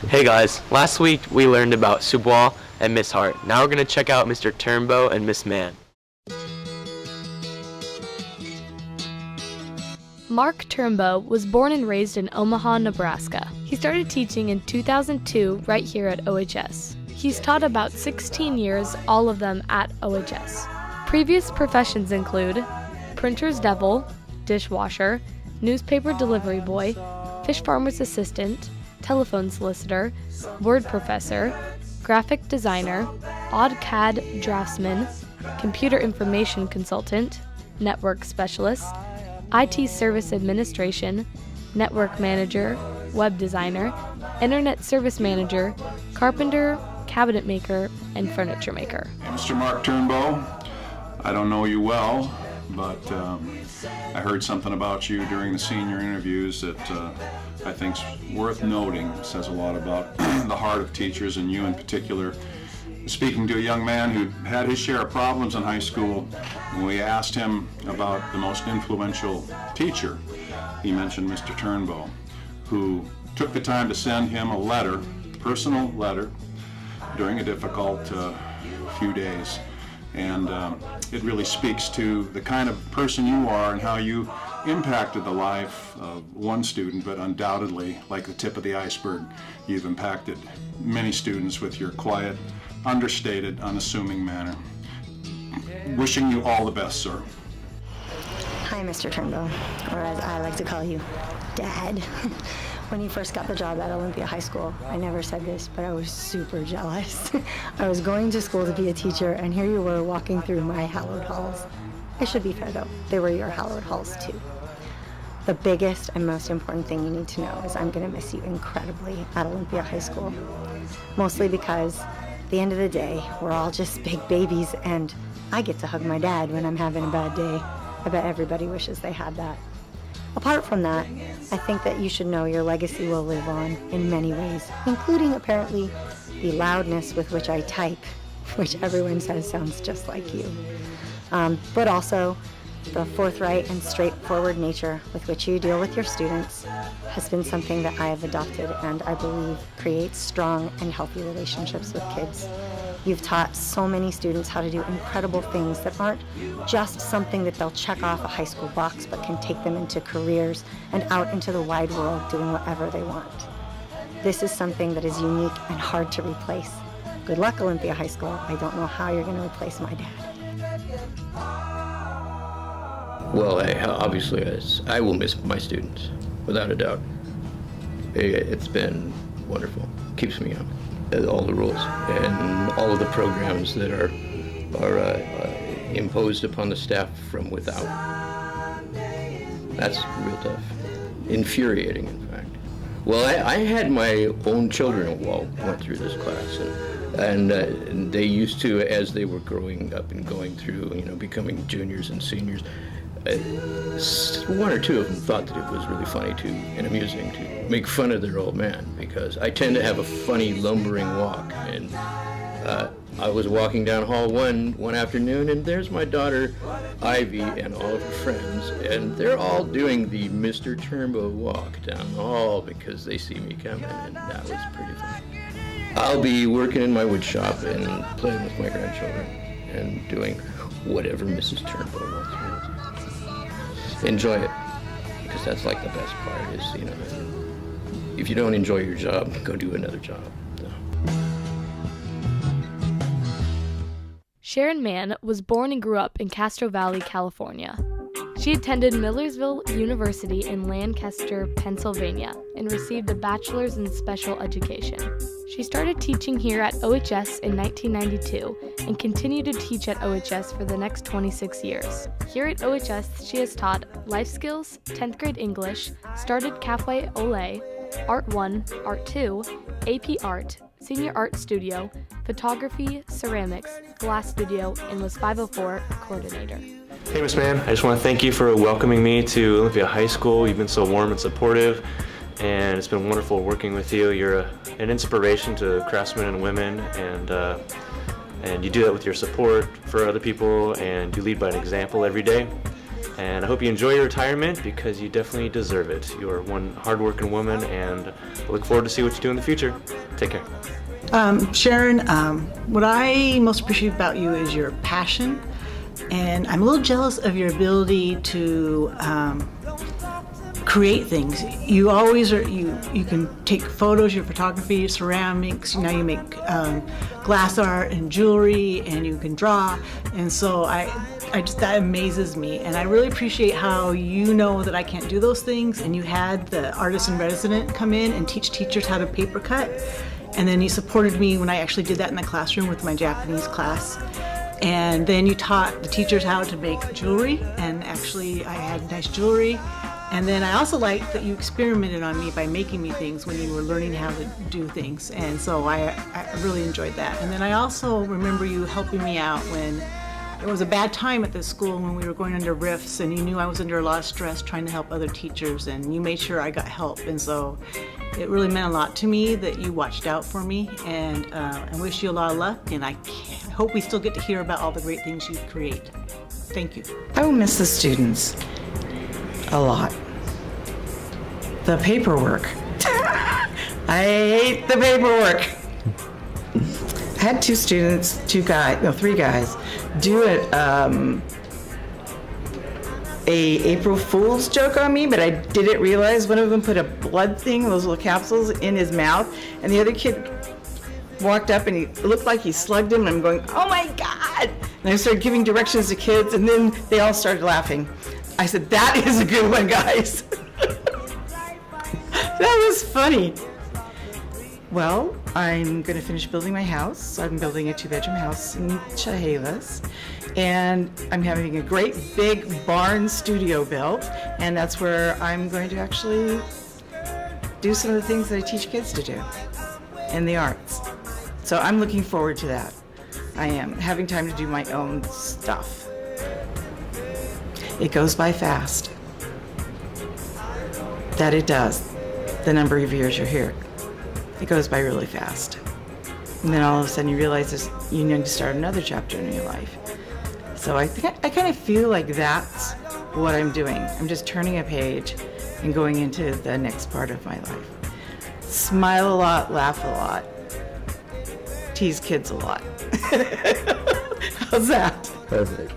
Hey guys, last week we learned about Subwal and Miss Hart. Now we're going to check out Mr. Turnbow and Miss Mann. Mark Turnbow was born and raised in Omaha, Nebraska. He started teaching in 2002 right here at OHS. He's taught about 16 years, all of them at OHS. Previous professions include printer's devil, dishwasher, newspaper delivery boy, fish farmer's assistant, telephone solicitor, word professor, graphic designer, AutoCAD draftsman, computer information consultant, network specialist, IT service administration, network manager, web designer, internet service manager, carpenter, cabinet maker, and furniture maker. Mr. Mark Turnbow, I don't know you well, but I heard something about you during the senior interviews that I think's worth noting. It says a lot about the heart of teachers and you in particular. Speaking to a young man who had his share of problems in high school, when we asked him about the most influential teacher, he mentioned Mr. Turnbow, who took the time to send him a letter, personal letter, during a difficult few days. And it really speaks to the kind of person you are and how you impacted the life of one student, but undoubtedly, like the tip of the iceberg, you've impacted many students with your quiet, understated, unassuming manner. Wishing you all the best, sir. Hi, Mr. Turnbow, or as I like to call you, Dad. When you first got the job at Olympia High School, I never said this, but I was super jealous. I was going to school to be a teacher, and here you were walking through my hallowed halls. I should be fair, though. They were your hallowed halls, too. The biggest and most important thing you need to know is I'm going to miss you incredibly at Olympia High School. Mostly because at the end of the day, we're all just big babies, and I get to hug my dad when I'm having a bad day. I bet everybody wishes they had that. Apart from that, I think that you should know your legacy will live on in many ways, including apparently the loudness with which I type, which everyone says sounds just like you. But also, the forthright and straightforward nature with which you deal with your students has been something that I have adopted and I believe creates strong and healthy relationships with kids. You've taught so many students how to do incredible things that aren't just something that they'll check off a high school box, but can take them into careers and out into the wide world doing whatever they want. This is something that is unique and hard to replace. Good luck, Olympia High School. I don't know how you're going to replace my dad. Well, obviously, I will miss my students, without a doubt. It's been wonderful. Keeps me up. All the rules and all of the programs that are imposed upon the staff from without. That's real tough. Infuriating, in fact. Well, I had my own children who went through this class, and they used to, as they were growing up and going through, becoming juniors and seniors, one or two of them thought that it was really funny and amusing to make fun of their old man, because I tend to have a funny, lumbering walk. And I was walking down hall one afternoon, and there's my daughter Ivy and all of her friends, and they're all doing the Mr. Turnbow walk down the hall because they see me coming, and that was pretty fun. I'll be working in my wood shop and playing with my grandchildren and doing whatever Mrs. Turnbow wants me to do. Enjoy it, because that's like the best part is, if you don't enjoy your job, go do another job. So. Sharon Mann was born and grew up in Castro Valley, California. She attended Millersville University in Lancaster, Pennsylvania, and received a bachelor's in special education. She started teaching here at OHS in 1992 and continued to teach at OHS for the next 26 years. Here at OHS, she has taught life skills, 10th grade English, started Cafe Olé, Art 1, Art 2, AP Art, Senior Art Studio, Photography, Ceramics, Glass Studio, and was 504 coordinator. Hey, Miss Mann, I just want to thank you for welcoming me to Olympia High School. You've been so warm and supportive, and it's been wonderful working with you. You're an inspiration to craftsmen and women, and you do that with your support for other people, and you lead by an example every day. And I hope you enjoy your retirement because you definitely deserve it. You are one hardworking woman, and I look forward to see what you do in the future. Take care. Sharon, what I most appreciate about you is your passion, and I'm a little jealous of your ability to create things. You always are. You can take photos, your photography, ceramics. Now you make glass art and jewelry, and you can draw. And so I just, that amazes me. And I really appreciate how you know that I can't do those things, and you had the artist in resident come in and teach teachers how to paper cut. And then you supported me when I actually did that in the classroom with my Japanese class. And then you taught the teachers how to make jewelry, and actually I had nice jewelry. And then I also liked that you experimented on me by making me things when you were learning how to do things. And so I really enjoyed that. And then I also remember you helping me out when it was a bad time at the school when we were going under rifts, and you knew I was under a lot of stress trying to help other teachers, and you made sure I got help. And so it really meant a lot to me that you watched out for me, and I wish you a lot of luck, and I hope we still get to hear about all the great things you create. Thank you. I will miss the students a lot. The paperwork. I hate the paperwork. I had three guys, do a April Fool's joke on me, but I didn't realize one of them put a blood thing, those little capsules, in his mouth, and the other kid walked up and it looked like he slugged him, and I'm going, oh my God! And I started giving directions to kids, and then they all started laughing. I said, that is a good one, guys. That was funny. Well, I'm going to finish building my house. I'm building a 2-bedroom house in Chehalis, and I'm having a great big barn studio built, and that's where I'm going to actually do some of the things that I teach kids to do in the arts. So I'm looking forward to that. I am having time to do my own stuff. It goes by fast. That it does. The number of years you're here. It goes by really fast. And then all of a sudden you realize you need to start another chapter in your life. So I kind of feel like that's what I'm doing. I'm just turning a page and going into the next part of my life. Smile a lot, laugh a lot, tease kids a lot. How's that? Perfect.